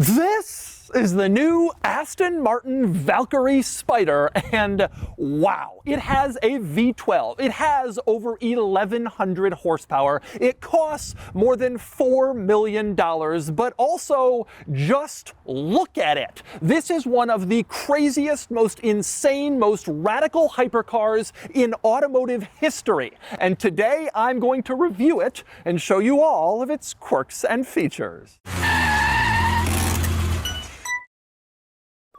This is the new Aston Martin Valkyrie Spider, and wow, it has a V12. It has over 1,100 horsepower. It costs more than $4 million, but also just look at it. This is one of the craziest, most insane, most radical hypercars in automotive history. And today I'm going to review it and show you all of its quirks and features.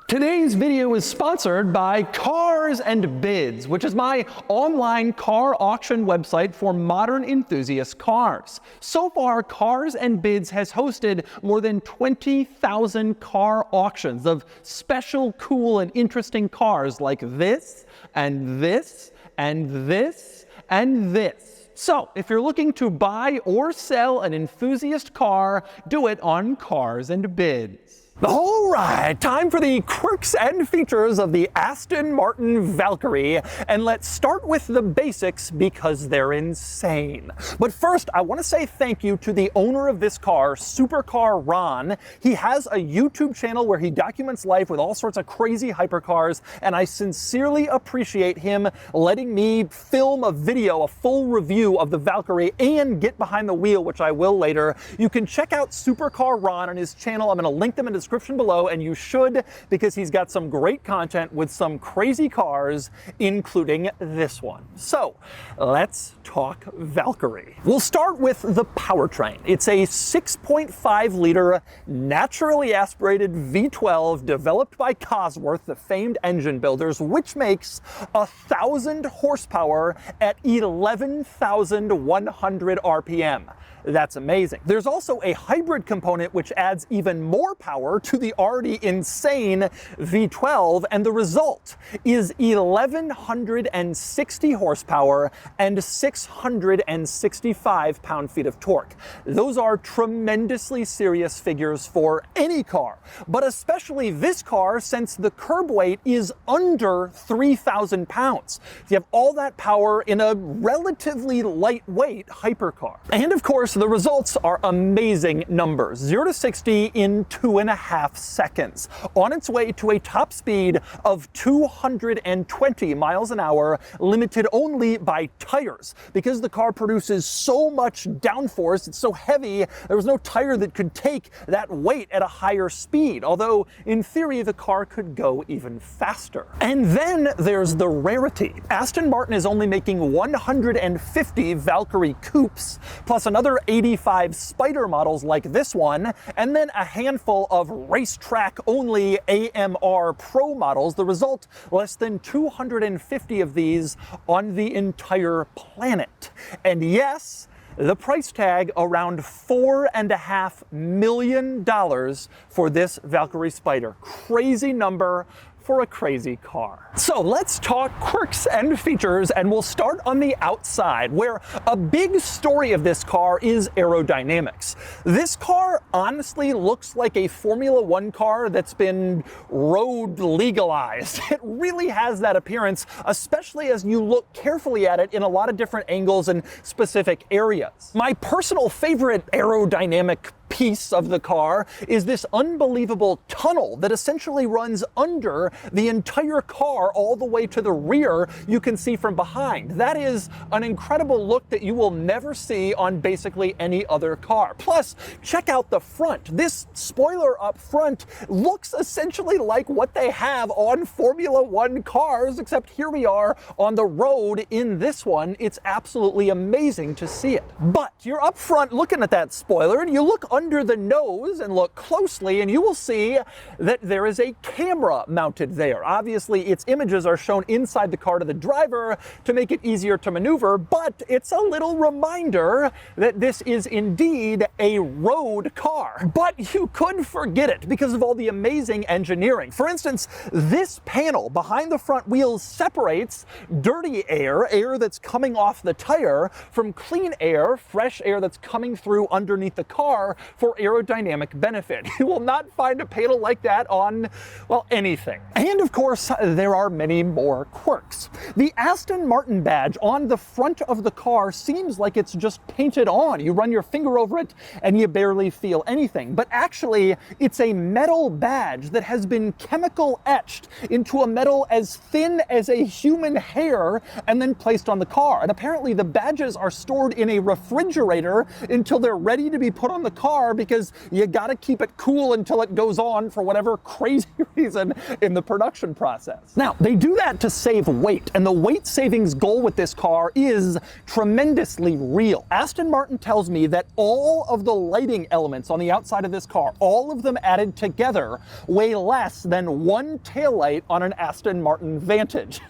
Today's video is sponsored by Cars and Bids, which is my online car auction website for modern enthusiast cars. So far, Cars and Bids has hosted more than 20,000 car auctions of special, cool, and interesting cars like this, and this, and this, and this. So, if you're looking to buy or sell an enthusiast car, do it on Cars and Bids. All right, time for the quirks and features of the Aston Martin Valkyrie, and let's start with the basics because they're insane. But first, I want to say thank you to the owner of this car, Supercar Ron. He has a YouTube channel where he documents life with all sorts of crazy hypercars, and I sincerely appreciate him letting me film a video, a full review of the Valkyrie, and get behind the wheel, which I will later. You can check out Supercar Ron on his channel. I'm going to link them in the description below, and you should, because he's got some great content with some crazy cars, including this one. So let's talk Valkyrie. We'll start with the powertrain. It's a 6.5 liter naturally aspirated V12 developed by Cosworth, the famed engine builders, which makes 1,000 horsepower at 11,100 RPM. That's amazing. There's also a hybrid component which adds even more power to the already insane V12, and the result is 1,160 horsepower and 665 pound-feet of torque. Those are tremendously serious figures for any car, but especially this car since the curb weight is under 3,000 pounds. You have all that power in a relatively lightweight hypercar. And of course, the results are amazing numbers. 0 to 60 in 2.5 seconds. On its way to a top speed of 220 miles an hour, limited only by tires. Because the car produces so much downforce, it's so heavy, there was no tire that could take that weight at a higher speed. Although, in theory, the car could go even faster. And then there's the rarity. Aston Martin is only making 150 Valkyrie coupes, plus another 85 Spider models like this one, and then a handful of racetrack-only AMR Pro models. The result, less than 250 of these on the entire planet. And yes, the price tag around $4.5 million for this Valkyrie Spider. Crazy number for a crazy car. So let's talk quirks and features, and we'll start on the outside, where a big story of this car is aerodynamics. This car honestly looks like a Formula One car that's been road legalized. It really has that appearance, especially as you look carefully at it in a lot of different angles and specific areas. My personal favorite aerodynamic piece of the car is this unbelievable tunnel that essentially runs under the entire car all the way to the rear. You can see from behind. That is an incredible look that you will never see on basically any other car. Plus, check out the front. This spoiler up front looks essentially like what they have on Formula One cars, except here we are on the road in this one. It's absolutely amazing to see it. But you're up front looking at that spoiler, and you look under the nose and look closely, and you will see that there is a camera mounted there. Obviously, its images are shown inside the car to the driver to make it easier to maneuver, but it's a little reminder that this is indeed a road car. But you could forget it because of all the amazing engineering. For instance, this panel behind the front wheels separates dirty air, air that's coming off the tire, from clean air, fresh air that's coming through underneath the car for aerodynamic benefit. You will not find a panel like that on, well, anything. And of course, there are many more quirks. The Aston Martin badge on the front of the car seems like it's just painted on. You run your finger over it and you barely feel anything. But actually, it's a metal badge that has been chemical etched into a metal as thin as a human hair and then placed on the car. And apparently the badges are stored in a refrigerator until they're ready to be put on the car, because you gotta keep it cool until it goes on for whatever crazy reason in the production process. Now, they do that to save weight, and the weight savings goal with this car is tremendously real. Aston Martin tells me that all of the lighting elements on the outside of this car, all of them added together, weigh less than one taillight on an Aston Martin Vantage.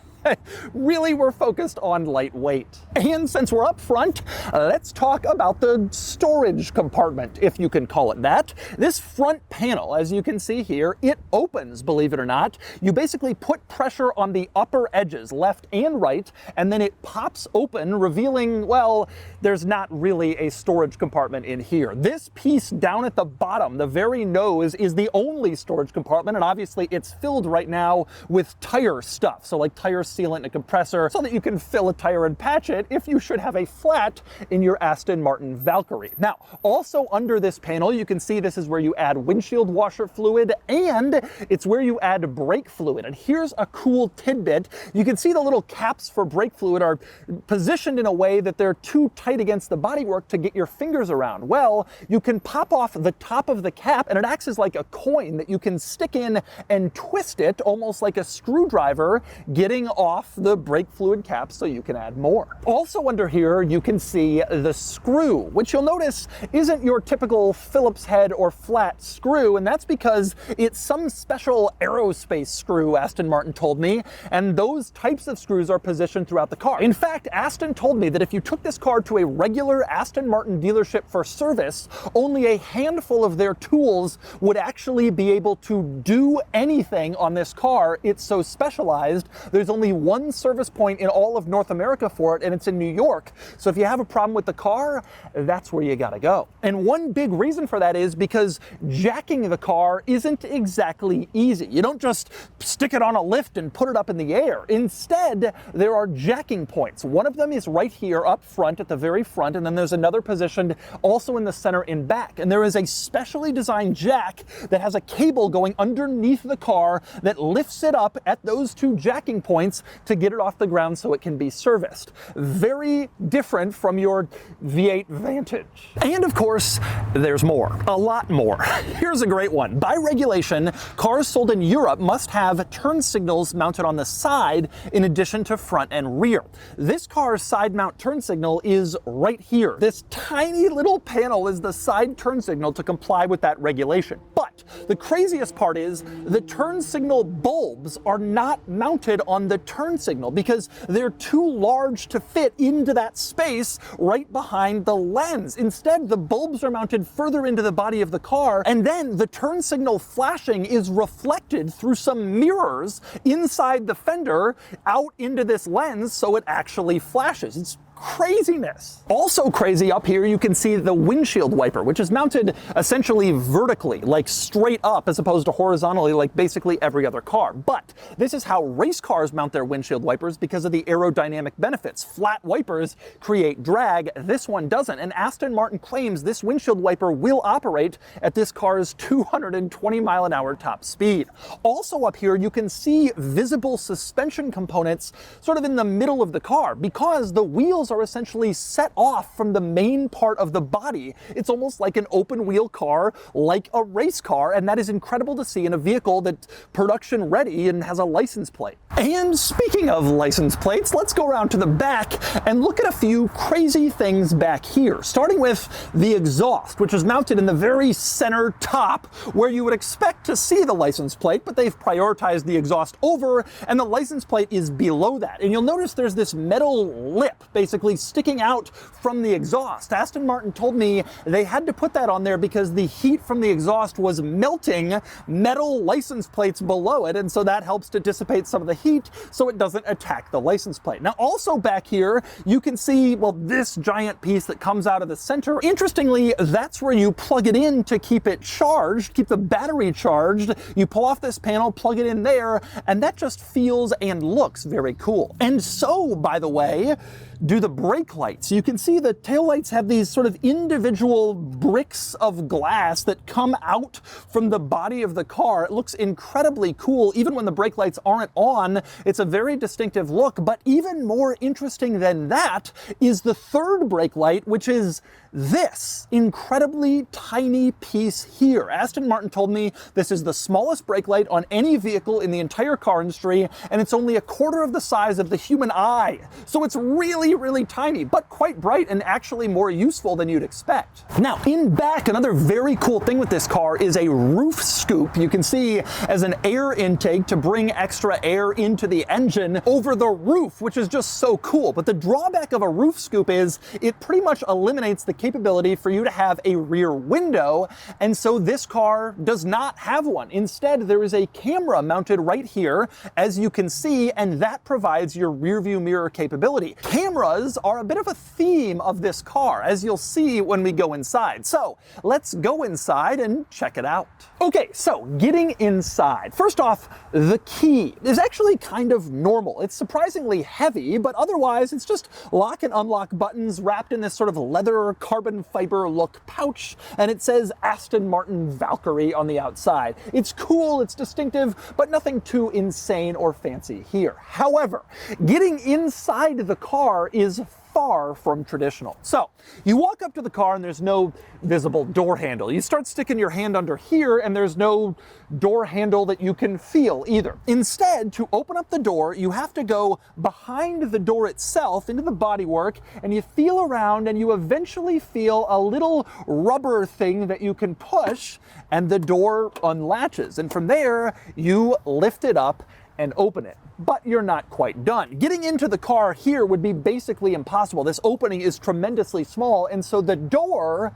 Really, we're focused on lightweight. And since we're up front, let's talk about the storage compartment, if you can call it that. This front panel, as you can see here, it opens, believe it or not. You basically put pressure on the upper edges, left and right, and then it pops open, revealing, well, there's not really a storage compartment in here. This piece down at the bottom, the very nose, is the only storage compartment, and obviously it's filled right now with tire stuff, so like tire sealant and a compressor, so that you can fill a tire and patch it if you should have a flat in your Aston Martin Valkyrie. Now, also under this panel, you can see this is where you add windshield washer fluid, and it's where you add brake fluid. And here's a cool tidbit. You can see the little caps for brake fluid are positioned in a way that they're too tight against the bodywork to get your fingers around. Well, you can pop off the top of the cap, and it acts as like a coin that you can stick in and twist it, almost like a screwdriver, getting off the brake fluid cap so you can add more. Also under here, you can see the screw, which you'll notice isn't your typical Phillips head or flat screw, and that's because it's some special aerospace screw, Aston Martin told me, and those types of screws are positioned throughout the car. In fact, Aston told me that if you took this car to a regular Aston Martin dealership for service, only a handful of their tools would actually be able to do anything on this car. It's so specialized. There's only one service point in all of North America for it, and it's in New York. So if you have a problem with the car, that's where you gotta go. And one big reason for that is because jacking the car isn't exactly easy. You don't just stick it on a lift and put it up in the air. Instead, there are jacking points. One of them is right here up front at the very front, and then there's another positioned also in the center and back. And there is a specially designed jack that has a cable going underneath the car that lifts it up at those two jacking points to get it off the ground so it can be serviced. Very different from your V8 Vantage. And of course, there's more. A lot more. Here's a great one. By regulation, cars sold in Europe must have turn signals mounted on the side in addition to front and rear. This car's side mount turn signal is right here. This tiny little panel is the side turn signal to comply with that regulation. But the craziest part is the turn signal bulbs are not mounted on the turn signal because they're too large to fit into that space right behind the lens. Instead, the bulbs are mounted further into the body of the car, and then the turn signal flashing is reflected through some mirrors inside the fender out into this lens so it actually flashes. It's craziness. Also crazy, up here you can see the windshield wiper, which is mounted essentially vertically, like straight up, as opposed to horizontally like basically every other car. But this is how race cars mount their windshield wipers because of the aerodynamic benefits. Flat wipers create drag, this one doesn't, and Aston Martin claims this windshield wiper will operate at this car's 220 mile an hour top speed. Also up here you can see visible suspension components sort of in the middle of the car because the wheels are essentially set off from the main part of the body. It's almost like an open wheel car, like a race car, and that is incredible to see in a vehicle that's production ready and has a license plate. And speaking of license plates, let's go around to the back and look at a few crazy things back here, starting with the exhaust, which is mounted in the very center top where you would expect to see the license plate, but they've prioritized the exhaust over, and the license plate is below that. And you'll notice there's this metal lip basically basically sticking out from the exhaust. Aston Martin told me they had to put that on there because the heat from the exhaust was melting metal license plates below it, and so that helps to dissipate some of the heat so it doesn't attack the license plate. Now also back here, you can see, well, this giant piece that comes out of the center. Interestingly, that's where you plug it in to keep it charged, keep the battery charged. You pull off this panel, plug it in there, and that just feels and looks very cool. And so, by the way, do the brake lights. You can see the taillights have these sort of individual bricks of glass that come out from the body of the car. It looks incredibly cool. Even when the brake lights aren't on, it's a very distinctive look. But even more interesting than that is the third brake light, which is this incredibly tiny piece here. Aston Martin told me this is the smallest brake light on any vehicle in the entire car industry, and it's only a quarter of the size of the human eye. So it's really tiny, but quite bright and actually more useful than you'd expect. Now, in back, another very cool thing with this car is a roof scoop. You can see as an air intake to bring extra air into the engine over the roof, which is just so cool. But the drawback of a roof scoop is it pretty much eliminates the capability for you to have a rear window, and so this car does not have one. Instead, there is a camera mounted right here, as you can see, and that provides your rear view mirror capability. Cameras are a bit of a theme of this car, as you'll see when we go inside. So let's go inside and check it out. Okay, so getting inside. First off, the key is actually kind of normal. It's surprisingly heavy, but otherwise it's just lock and unlock buttons wrapped in this sort of leather carbon fiber look pouch, and it says Aston Martin Valkyrie on the outside. It's cool, it's distinctive, but nothing too insane or fancy here. However, getting inside the car is far from traditional. So you walk up to the car and there's no visible door handle. You start sticking your hand under here and there's no door handle that you can feel either. Instead, to open up the door, you have to go behind the door itself into the bodywork, and you feel around and you eventually feel a little rubber thing that you can push and the door unlatches. And from there, you lift it up and open it. But you're not quite done. Getting into the car here would be basically impossible. This opening is tremendously small, and so the door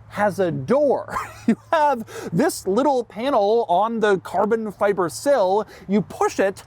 has a door. You have this little panel on the carbon fiber sill, you push it,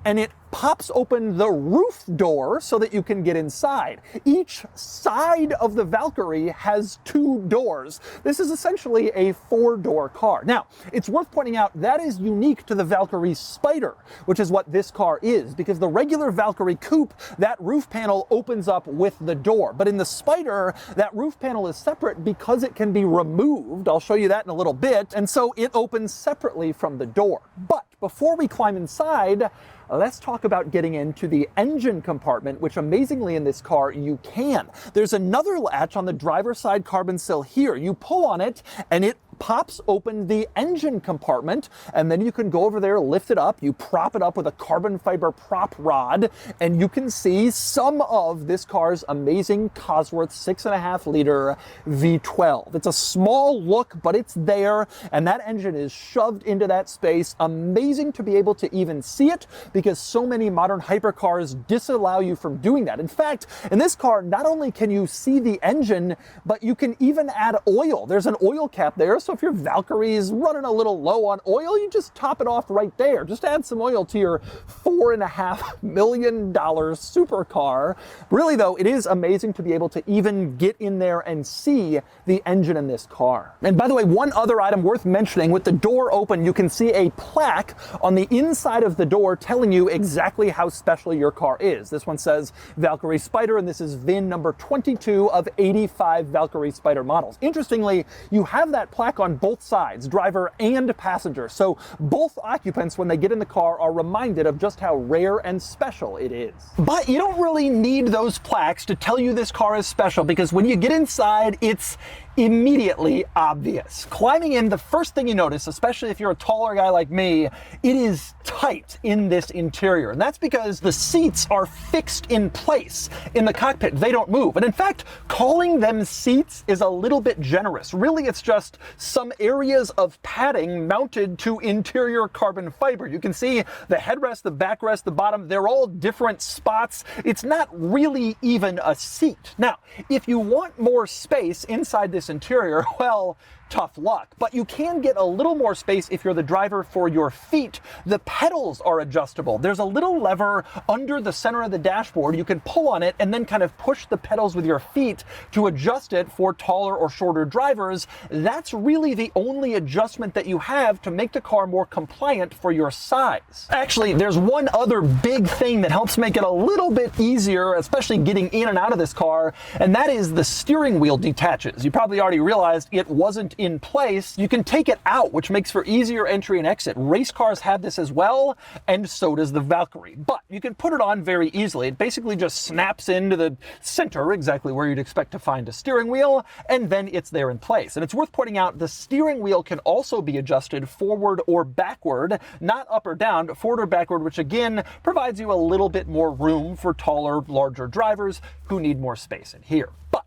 and it pops open the roof door so that you can get inside. Each side of the Valkyrie has 2 doors. This is essentially a 4-door car. Now, it's worth pointing out that is unique to the Valkyrie Spider, which is what this car is, because the regular Valkyrie Coupe, that roof panel opens up with the door. But in the Spider, that roof panel is separate because it can be removed. I'll show you that in a little bit. And so it opens separately from the door. But before we climb inside, let's talk about getting into the engine compartment, which amazingly in this car you can. There's another latch on the driver's side carbon sill here. You pull on it and it pops open the engine compartment, and then you can go over there, lift it up, you prop it up with a carbon fiber prop rod, and you can see some of this car's amazing Cosworth 6.5 liter V12. It's a small look, but it's there, and that engine is shoved into that space. Amazing to be able to even see it, because so many modern hypercars disallow you from doing that. In fact, in this car, not only can you see the engine, but you can even add oil. There's an oil cap there, so if your Valkyrie is running a little low on oil, you just top it off right there. Just add some oil to your $4.5 million supercar. Really though, it is amazing to be able to even get in there and see the engine in this car. And by the way, one other item worth mentioning, with the door open, you can see a plaque on the inside of the door telling you exactly how special your car is. This one says Valkyrie Spider, and this is VIN number 22 of 85 Valkyrie Spider models. Interestingly, you have that plaque on both sides, driver and passenger, so both occupants, when they get in the car, are reminded of just how rare and special it is. But you don't really need those plaques to tell you this car is special, because when you get inside, it's immediately obvious. Climbing in, the first thing you notice, especially if you're a taller guy like me, it is tight in this interior. And that's because the seats are fixed in place in the cockpit. They don't move. And in fact, calling them seats is a little bit generous. Really, it's just some areas of padding mounted to interior carbon fiber. You can see the headrest, the backrest, the bottom, they're all different spots. It's not really even a seat. Now, if you want more space inside this interior, well, tough luck. But you can get a little more space if you're the driver for your feet. The pedals are adjustable. There's a little lever under the center of the dashboard. You can pull on it and then kind of push the pedals with your feet to adjust it for taller or shorter drivers. That's really the only adjustment that you have to make the car more compliant for your size. Actually, there's one other big thing that helps make it a little bit easier, especially getting in and out of this car, and that is the steering wheel detaches. You probably already realized it wasn't in place. You can take it out, which makes for easier entry and exit. Race cars have this as well, and so does the Valkyrie. But you can put it on very easily. It basically just snaps into the center, exactly where you'd expect to find a steering wheel, and then it's there in place. And it's worth pointing out the steering wheel can also be adjusted forward or backward, not up or down, but forward or backward, which again provides you a little bit more room for taller, larger drivers who need more space in here. But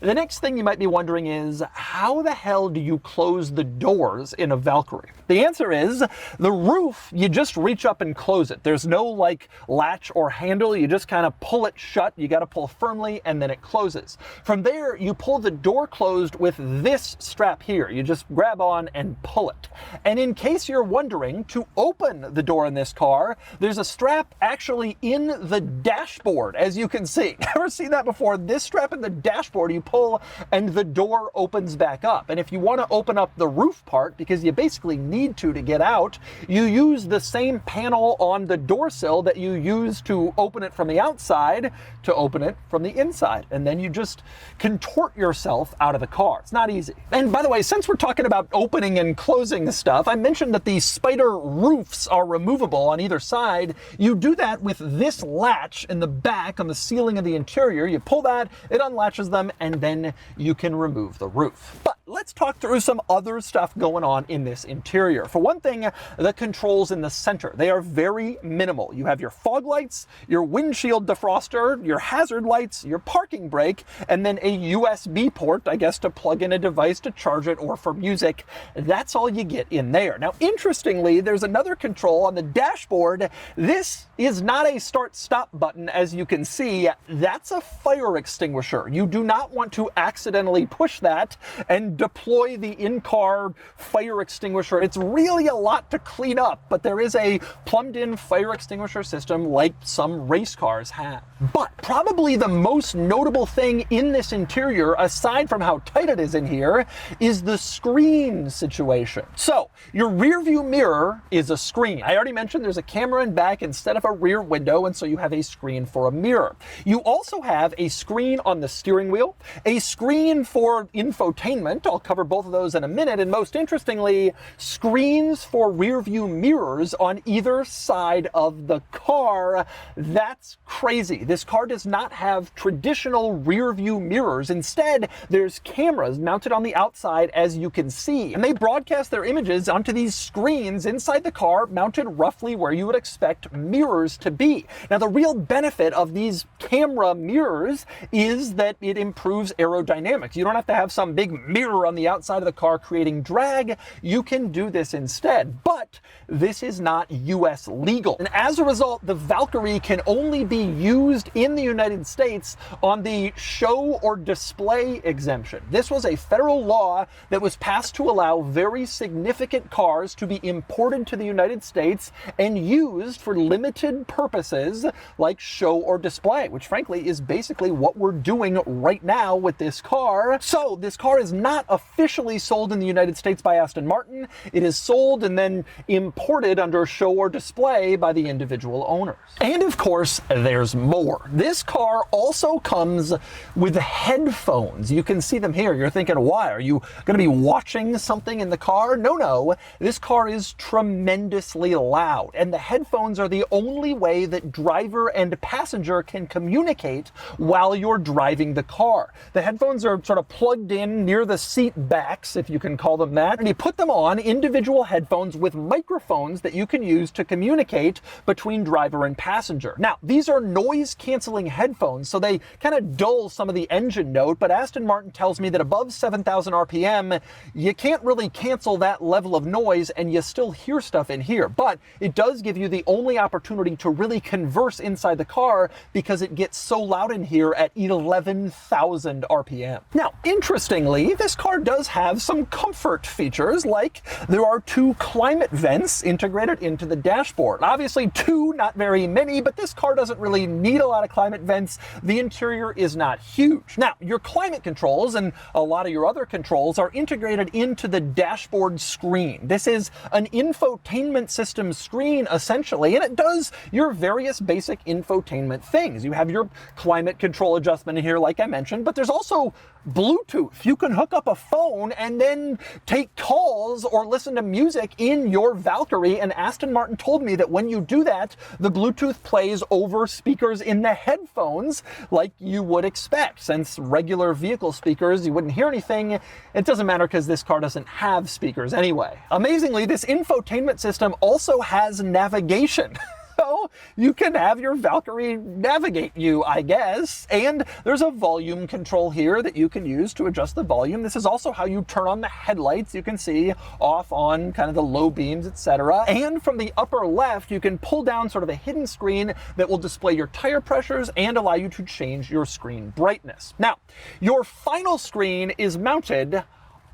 the next thing you might be wondering is, how the hell do you close the doors in a Valkyrie? The answer is, the roof, you just reach up and close it. There's no like latch or handle, you just kind of pull it shut. You got to pull firmly and then it closes. From there, you pull the door closed with this strap here. You just grab on and pull it. And in case you're wondering, to open the door in this car, there's a strap actually in the dashboard, as you can see. Never seen that before. This strap in the dashboard, you pull and the door opens back up. And if you want to open up the roof part, because you basically need to get out, you use the same panel on the door sill that you use to open it from the outside to open it from the inside. And then you just contort yourself out of the car. It's not easy. And by the way, since we're talking about opening and closing stuff, I mentioned that the spider roofs are removable on either side. You do that with this latch in the back on the ceiling of the interior. You pull that, it unlatches them, and then you can remove the roof. But let's talk through some other stuff going on in this interior. For one thing, the controls in the center, they are very minimal. You have your fog lights, your windshield defroster, your hazard lights, your parking brake, and then a USB port, I guess, to plug in a device to charge it or for music. That's all you get in there. Now, interestingly, there's another control on the dashboard. This is not a start-stop button, as you can see. That's a fire extinguisher. You do not want to accidentally push that and deploy the in-car fire extinguisher. It's really a lot to clean up, but there is a plumbed-in fire extinguisher system like some race cars have. But probably the most notable thing in this interior, aside from how tight it is in here, is the screen situation. So your rear view mirror is a screen. I already mentioned there's a camera in back instead of a rear window, and so you have a screen for a mirror. You also have a screen on the steering wheel, a screen for infotainment. I'll cover both of those in a minute. And most interestingly, screens for rear view mirrors on either side of the car. That's crazy. This car does not have traditional rear view mirrors. Instead, there's cameras mounted on the outside, as you can see. And they broadcast their images onto these screens inside the car, mounted roughly where you would expect mirrors to be. Now, the real benefit of these camera mirrors is that it improves aerodynamics. You don't have to have some big mirror on the outside of the car creating drag. You can do this instead, but this is not US legal. And as a result, the Valkyrie can only be used in the United States on the show or display exemption. This was a federal law that was passed to allow very significant cars to be imported to the United States and used for limited purposes like show or display, which frankly is basically what we're doing right now with this car. So this car is not officially sold in the United States by Aston Martin. It is sold and then imported under show or display by the individual owners. And of course, there's more. This car also comes with headphones. You can see them here. You're thinking, why? Are you going to be watching something in the car? No. This car is tremendously loud, and the headphones are the only way that driver and passenger can communicate while you're driving the car. The headphones are sort of plugged in near the seat backs, if you can call them that, and you put them on individual headphones with microphones that you can use to communicate between driver and passenger. Now, these are noise-canceling headphones, so they kind of dull some of the engine note, but Aston Martin tells me that above 7,000 RPM, you can't really cancel that level of noise and you still hear stuff in here. But it does give you the only opportunity to really converse inside the car because it gets so loud in here at 11,000 RPM. Now, interestingly, this car does have some comfort features, like there are 2 climate vents integrated into the dashboard. Obviously 2, not very many, but this car doesn't really need a lot of climate vents. The interior is not huge. Now, your climate controls and a lot of your other controls are integrated into the dashboard screen. This is an infotainment system screen, essentially, and it does your various basic infotainment things. You have your climate control adjustment here, like I mentioned, but there's also Bluetooth. You can hook up a phone and then take calls or listen to music in your Valkyrie, and Aston Martin told me that when you do that, the Bluetooth plays over speakers in the headphones like you would expect. Since regular vehicle speakers, you wouldn't hear anything. It doesn't matter because this car doesn't have speakers anyway. Amazingly, this infotainment system also has navigation. So you can have your Valkyrie navigate you, I guess. And there's a volume control here that you can use to adjust the volume. This is also how you turn on the headlights. You can see off, on, kind of the low beams, etc. And from the upper left, you can pull down sort of a hidden screen that will display your tire pressures and allow you to change your screen brightness. Now, your final screen is mounted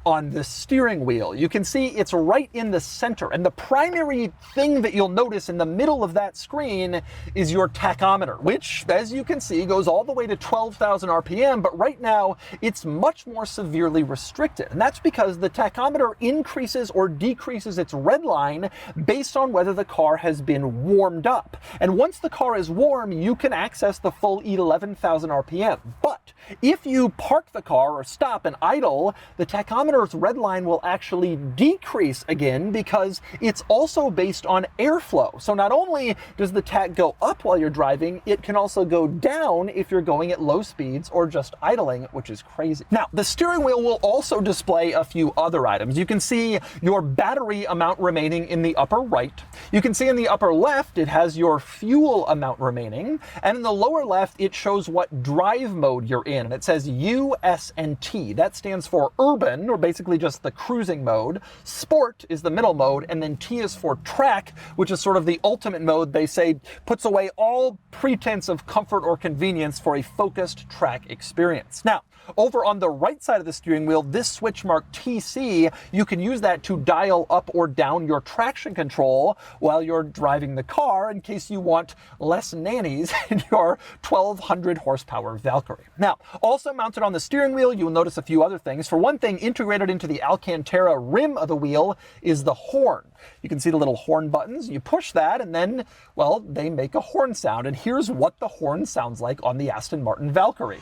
on the steering wheel. You can see it's right in the center, and the primary thing that you'll notice in the middle of that screen is your tachometer, which, as you can see, goes all the way to 12,000 RPM, but right now it's much more severely restricted, and that's because the tachometer increases or decreases its red line based on whether the car has been warmed up. And once the car is warm, you can access the full 11,000 RPM. But if you park the car or stop and idle, the tachometer's red line will actually decrease again because it's also based on airflow. So not only does the tach go up while you're driving, it can also go down if you're going at low speeds or just idling, which is crazy. Now, the steering wheel will also display a few other items. You can see your battery amount remaining in the upper right. You can see in the upper left, it has your fuel amount remaining. And in the lower left, it shows what drive mode you're in. And it says U, S, and T. That stands for urban, or basically just the cruising mode. Sport is the middle mode, and then T is for track, which is sort of the ultimate mode. They say puts away all pretense of comfort or convenience for a focused track experience. Now, over on the right side of the steering wheel, this switch marked TC, you can use that to dial up or down your traction control while you're driving the car in case you want less nannies in your 1,200 horsepower Valkyrie. Now, also mounted on the steering wheel, you will notice a few other things. For one thing, integrated into the Alcantara rim of the wheel is the horn. You can see the little horn buttons. You push that and then, well, they make a horn sound. And here's what the horn sounds like on the Aston Martin Valkyrie.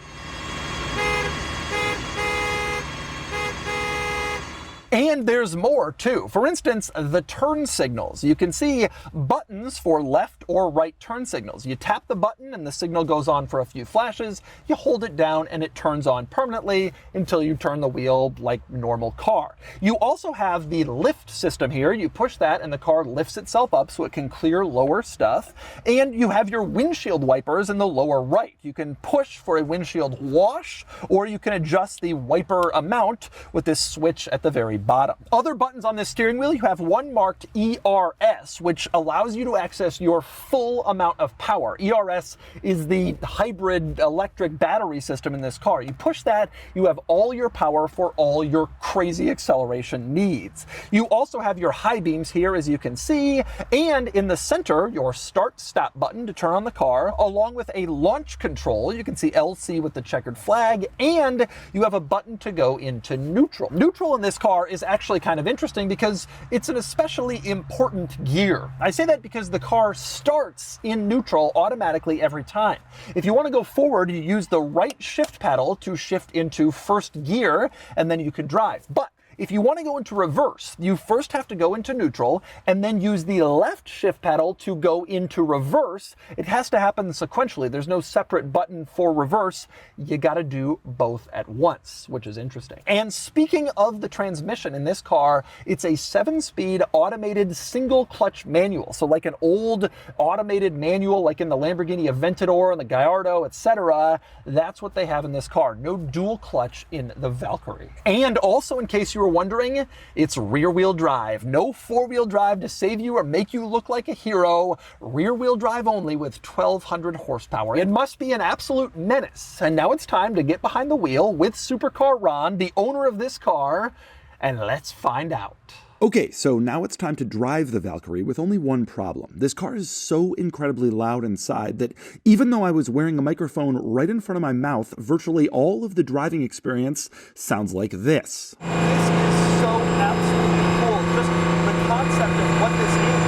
And there's more too. For instance, the turn signals. You can see buttons for left or right turn signals. You tap the button and the signal goes on for a few flashes. You hold it down and it turns on permanently until you turn the wheel like normal car. You also have the lift system here. You push that and the car lifts itself up so it can clear lower stuff. And you have your windshield wipers in the lower right. You can push for a windshield wash, or you can adjust the wiper amount with this switch at the very bottom. Other buttons on this steering wheel, you have one marked ERS, which allows you to access your full amount of power. ERS is the hybrid electric battery system in this car. You push that, you have all your power for all your crazy acceleration needs. You also have your high beams here, as you can see, and in the center, your start-stop button to turn on the car, along with a launch control. You can see LC with the checkered flag, and you have a button to go into neutral. Neutral in this car is actually kind of interesting because it's an especially important gear. I say that because the car starts in neutral automatically every time. If you want to go forward, you use the right shift paddle to shift into first gear, and then you can drive. But if you want to go into reverse, you first have to go into neutral and then use the left shift pedal to go into reverse. It has to happen sequentially. There's no separate button for reverse. You got to do both at once, which is interesting. And speaking of the transmission in this car, it's a 7-speed automated single clutch manual. So like an old automated manual like in the Lamborghini Aventador and the Gallardo, etc. That's what they have in this car. No dual clutch in the Valkyrie. And also, in case you were wondering, it's rear-wheel drive. No four-wheel drive to save you or make you look like a hero. Rear-wheel drive only with 1,200 horsepower. It must be an absolute menace. And now it's time to get behind the wheel with Supercar Ron, the owner of this car, and let's find out. Okay, so now it's time to drive the Valkyrie with only one problem. This car is so incredibly loud inside that even though I was wearing a microphone right in front of my mouth, virtually all of the driving experience sounds like this. This is so absolutely cool. Just the concept of what this is.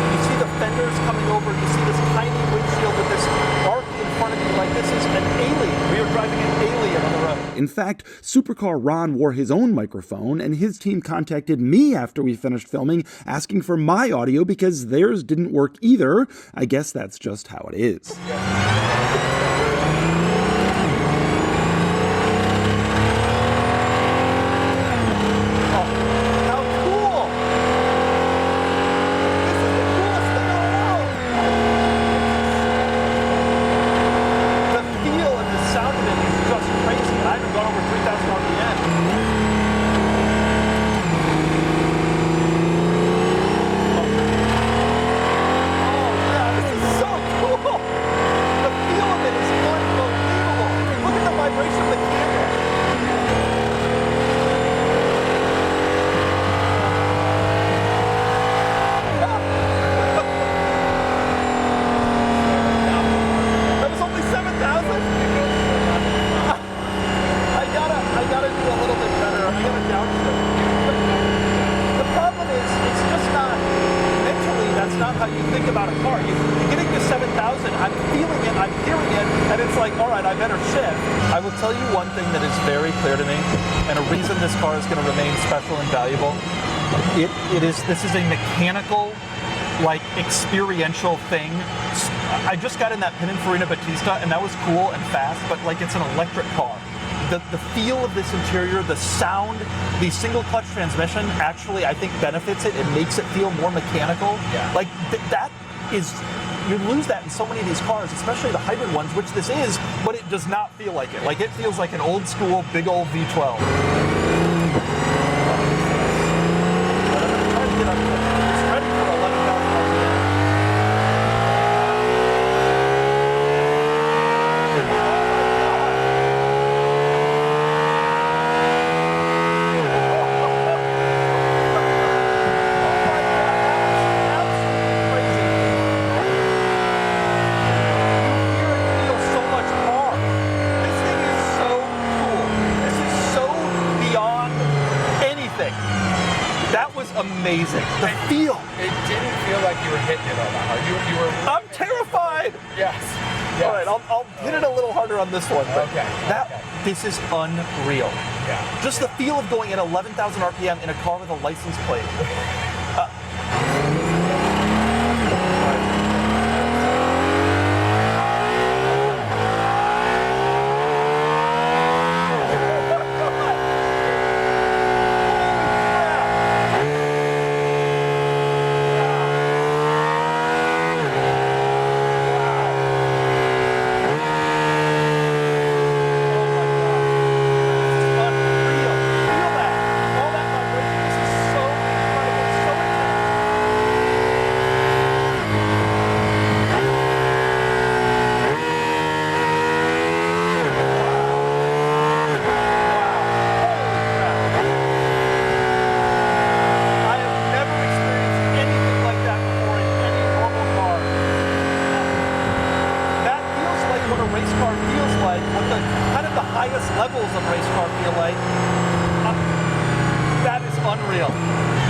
You see the fenders coming over, you see this tiny windshield with this arc in front of you, like this is an alien. We are driving an alien on the road. In fact, Supercar Ron wore his own microphone, and his team contacted me after we finished filming, asking for my audio because theirs didn't work either. I guess that's just how it is. I will tell you one thing that is very clear to me, and a reason this car is going to remain special and valuable. This is a mechanical, like, experiential thing. I just got in that Pininfarina Battista, and that was cool and fast, but like it's an electric car. The feel of this interior, the sound, the single clutch transmission actually, I think, benefits it. It makes it feel more mechanical. Yeah. Like that is. You lose that in so many of these cars, especially the hybrid ones, which this is, but it does not feel like it. Like, it feels like an old school, big old V12. But I'm going to try to get up to it. It's ready for 11,000 RPM. Amazing. The feel. It didn't feel like you were hitting it all that hard. You were. I'm terrified. Yes. All right, I'll hit it a little harder on this one. But okay. This is unreal. Yeah. Just the feel of going at 11,000 RPM in a car with a license plate.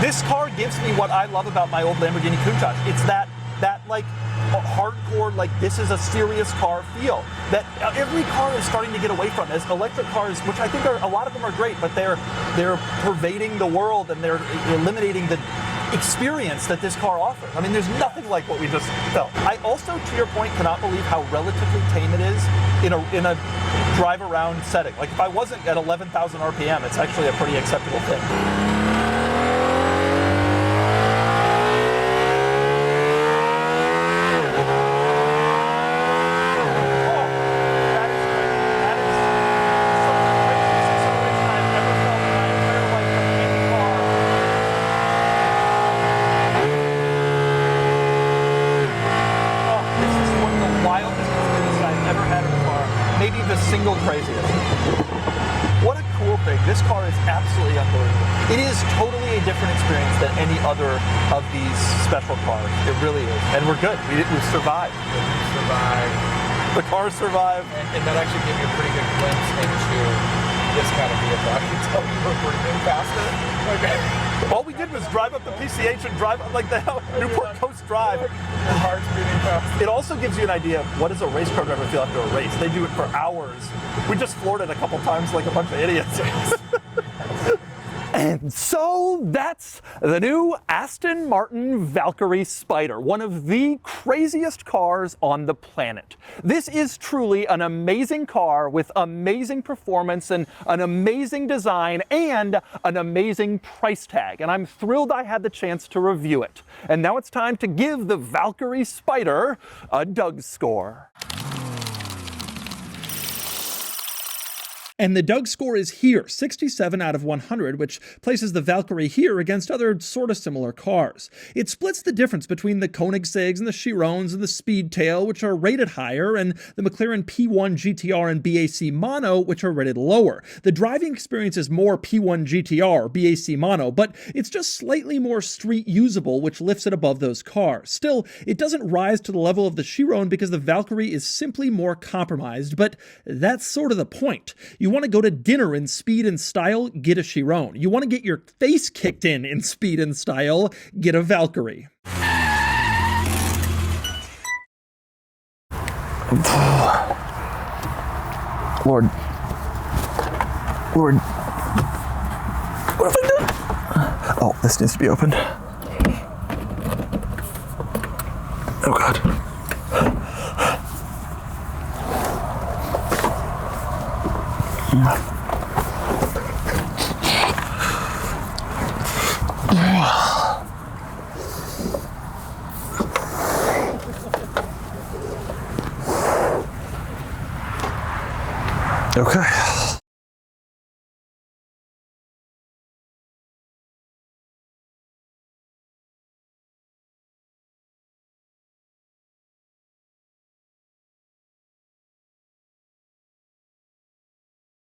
This car gives me what I love about my old Lamborghini Countach. It's that that like hardcore, like this is a serious car feel that every car is starting to get away from. As electric cars, which I think a lot of them are great, but they're pervading the world and they're eliminating the experience that this car offers. I mean, there's nothing like what we just felt. I also, to your point, cannot believe how relatively tame it is in a drive around setting. Like if I wasn't at 11,000 RPM, it's actually a pretty acceptable thing. Single craziest. What a cool thing. This car is absolutely unbelievable. It is totally a different experience than any other of these special cars. It really is. And we're good. We survived. We survived. The car survived. And that actually gave you a pretty good glimpse into this kind of vehicle. I can tell you were breathing faster. Okay. All we did was drive up the PCH and drive up like the Newport Coast Drive. Your heart's beating fast. It also gives you an idea of what does a race car driver feel after a race. They do it for hours. We just floored it a couple times like a bunch of idiots. And so that's the new Aston Martin Valkyrie Spider, one of the craziest cars on the planet. This is truly an amazing car with amazing performance and an amazing design and an amazing price tag. And I'm thrilled I had the chance to review it. And now it's time to give the Valkyrie Spider a DougScore. And the DougScore is here, 67 out of 100, which places the Valkyrie here against other sort of similar cars. It splits the difference between the Koenigseggs and the Chirons and the Speedtail, which are rated higher, and the McLaren P1 GTR and BAC Mono, which are rated lower. The driving experience is more P1 GTR, BAC Mono, but it's just slightly more street usable, which lifts it above those cars. Still, it doesn't rise to the level of the Chiron because the Valkyrie is simply more compromised, but that's sort of the point. You want to go to dinner in speed and style, get a Chiron. You want to get your face kicked in speed and style, get a Valkyrie. Lord. What have I done? Oh, this needs to be opened. Oh, God.